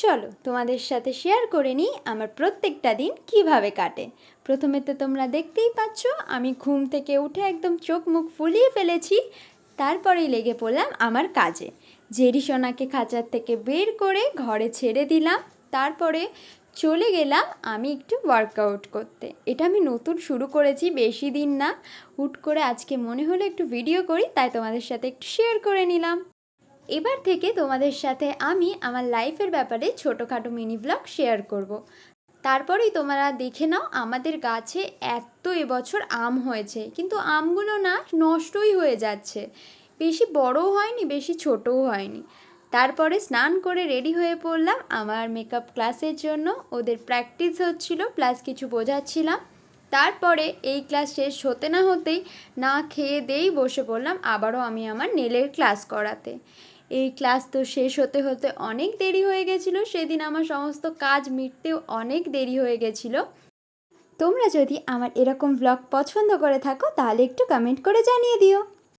চলো তোমাদের সাথে শেয়ার করে নিই আমার প্রত্যেকটা দিন কিভাবে কাটে। প্রথমে তো তোমরা দেখতেই পাচ্ছ আমি ঘুম থেকে উঠে একদম চোখ মুখ ফুলিয়ে ফেলেছি। তারপরেই লেগে পড়লাম আমার কাজে। জেরি সোনাকে খাঁচার থেকে বের করে ঘরে ছেড়ে দিলাম। তারপরে চলে গেলাম আমি একটু ওয়ার্কআউট করতে। এটা আমি নতুন শুরু করেছি, বেশি দিন না। হুট করে আজকে মনে হলো একটু ভিডিও করি, তাই তোমাদের সাথে একটু শেয়ার করে নিলাম। এবার থেকে তোমাদের সাথে আমি আমার লাইফের ব্যাপারে ছোটোখাটো মিনি ব্লগ শেয়ার করব। তারপরেই তোমরা দেখে নাও আমাদের গাছে এত এবছর আম হয়েছে, কিন্তু আমগুলো না নষ্টই হয়ে যাচ্ছে। বেশি বড়ও হয়নি, বেশি ছোটও হয়নি। তারপরে স্নান করে রেডি হয়ে পড়লাম আমার মেকআপ ক্লাসের জন্য। ওদের প্র্যাকটিস হচ্ছিল, প্লাস কিছু বোঝাচ্ছিলাম। তারপরে এই ক্লাস শেষ হতে না হতেই না খেয়ে দিয়েই বসে পড়লাম আবারও আমি আমার নেলের ক্লাস করাতে। এই ক্লাস তো শেষ হতে হতে অনেক দেরি হয়ে গেছিলো। সেদিন আমার সমস্ত কাজ মিটতেও অনেক দেরি হয়ে গেছিলো। তোমরা যদি আমার এরকম ব্লগ পছন্দ করে থাকো তাহলে একটু কমেন্ট করে জানিয়ে দিও।